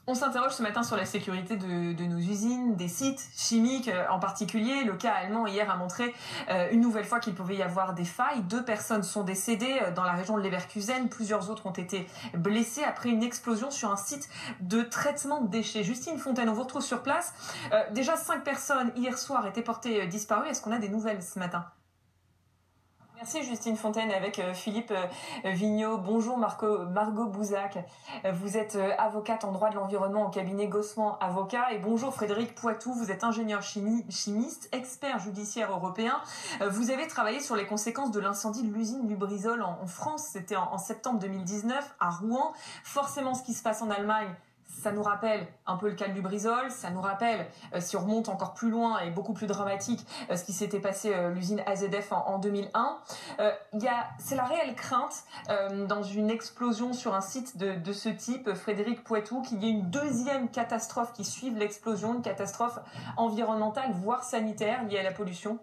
On s'interroge ce matin sur la sécurité de nos usines, des sites chimiques en particulier. Le cas allemand hier a montré une nouvelle fois qu'il pouvait y avoir des failles. 2 personnes sont décédées dans la région de Leverkusen. Plusieurs autres ont été blessées après une explosion sur un site de traitement de déchets. Justine Fontaine, on vous retrouve sur place. Déjà 5 personnes hier soir étaient portées disparues. Est-ce qu'on a des nouvelles ce matin ? Merci Justine Fontaine avec Philippe Vigneault. Bonjour Margot Bouzak. Vous êtes avocate en droit de l'environnement au cabinet Gossman Avocat. Et bonjour Frédéric Poitou, vous êtes ingénieur chimiste, expert judiciaire européen. Vous avez travaillé sur les conséquences de l'incendie de l'usine Lubrizol en France. C'était en septembre 2019 à Rouen. Forcément, ce qui se passe en Allemagne, ça nous rappelle un peu le cas de Lubrizol, ça nous rappelle, si on remonte encore plus loin et beaucoup plus dramatique, ce qui s'était passé l'usine AZF en 2001. C'est la réelle crainte dans une explosion sur un site de ce type, Frédéric Poitou, qu'il y ait une deuxième catastrophe qui suive l'explosion, une catastrophe environnementale, voire sanitaire liée à la pollution.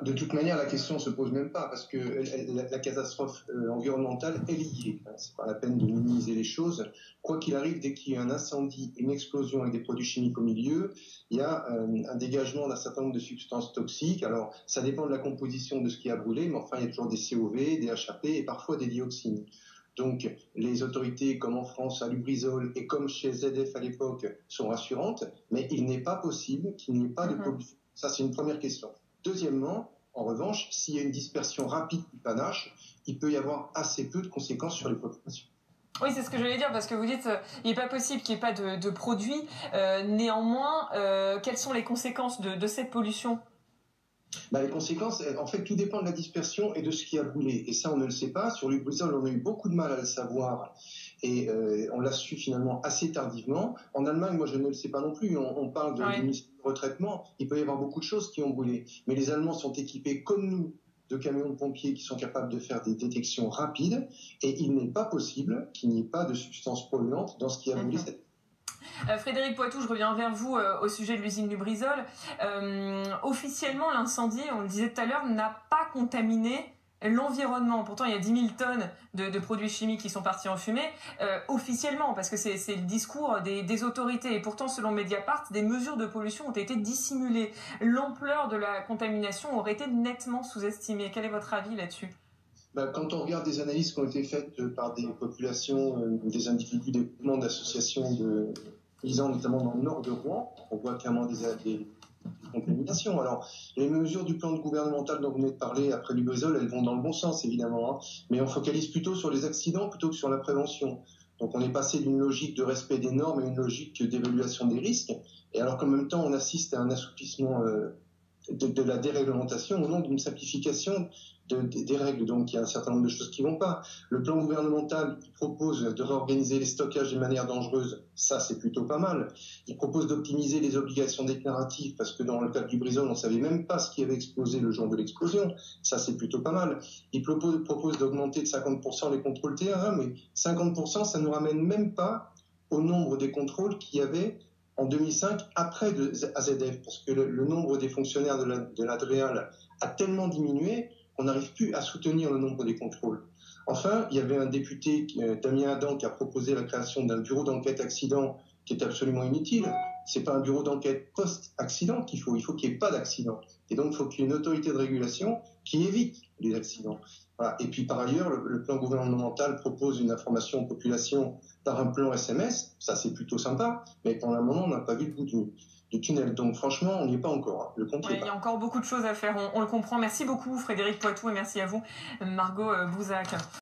De toute manière, la question ne se pose même pas parce que la catastrophe environnementale est liée. C'est pas la peine de minimiser les choses. Quoi qu'il arrive, dès qu'il y a un incendie, une explosion avec des produits chimiques au milieu, il y a un dégagement d'un certain nombre de substances toxiques. Alors, ça dépend de la composition de ce qui a brûlé, mais enfin, il y a toujours des COV, des HAP et parfois des dioxines. Donc, les autorités, comme en France à Lubrizol et comme chez ZF à l'époque, sont rassurantes, mais il n'est pas possible qu'il n'y ait pas de pollution. Ça, c'est une première question. Deuxièmement, en revanche, s'il y a une dispersion rapide du panache, il peut y avoir assez peu de conséquences sur les populations. Oui, c'est ce que j'allais dire, parce que vous dites il n'est pas possible qu'il n'y ait pas de produits. Néanmoins, quelles sont les conséquences de cette pollution ? Les conséquences, en fait, tout dépend de la dispersion et de ce qui a brûlé. Et ça, on ne le sait pas. Sur Lubrizol, on a eu beaucoup de mal à le savoir. Et on l'a su finalement assez tardivement. En Allemagne, moi, je ne le sais pas non plus. On parle de retraitement. Il peut y avoir beaucoup de choses qui ont brûlé. Mais les Allemands sont équipés, comme nous, de camions de pompiers qui sont capables de faire des détections rapides. Et il n'est pas possible qu'il n'y ait pas de substances polluantes dans ce qui a brûlé cette. Frédéric Poitou, je reviens vers vous au sujet de l'usine Lubrizol. Officiellement, l'incendie, on le disait tout à l'heure, n'a pas contaminé l'environnement. Pourtant, il y a 10 000 tonnes de produits chimiques qui sont partis en fumée, officiellement, parce que c'est le discours des autorités. Et pourtant, selon Mediapart, des mesures de pollution ont été dissimulées. L'ampleur de la contamination aurait été nettement sous-estimée. Quel est votre avis là-dessus ? Quand on regarde des analyses qui ont été faites par des populations, des individus, des mouvements d'associations de paysans, notamment dans le nord de Rouen, on voit clairement des contaminations. Alors, les mesures du plan gouvernemental dont vous venez de parler après Lubrizol, elles vont dans le bon sens, évidemment, mais on focalise plutôt sur les accidents plutôt que sur la prévention. Donc, on est passé d'une logique de respect des normes à une logique d'évaluation des risques. Et alors qu'en même temps, on assiste à un assouplissement de la déréglementation au nom d'une simplification des règles. Donc, il y a un certain nombre de choses qui ne vont pas. Le plan gouvernemental propose de réorganiser les stockages de manière dangereuse. Ça, c'est plutôt pas mal. Il propose d'optimiser les obligations déclaratives parce que dans le cas du Lubrizol, on ne savait même pas ce qui avait explosé le jour de l'explosion. Ça, c'est plutôt pas mal. Il propose d'augmenter de 50% les contrôles terrain, mais 50%, ça ne nous ramène même pas au nombre des contrôles qu'il y avait en 2005, après AZF, parce que le nombre des fonctionnaires de l'ADREAL a tellement diminué qu'on n'arrive plus à soutenir le nombre des contrôles. Enfin, il y avait un député, Damien Adam, qui a proposé la création d'un bureau d'enquête accident qui est absolument inutile. C'est pas un bureau d'enquête post-accident qu'il faut. Il faut qu'il n'y ait pas d'accident. Et donc, il faut qu'il y ait une autorité de régulation qui évite les accidents. Voilà. Et puis, par ailleurs, le plan gouvernemental propose une information aux populations par un plan SMS. Ça, c'est plutôt sympa. Mais pour le moment, on n'a pas vu le bout du tunnel. Donc, franchement, on n'y est pas encore. Le compte il y a encore beaucoup de choses à faire. On le comprend. Merci beaucoup, Frédéric Poitou, et merci à vous, Margot Bouzak.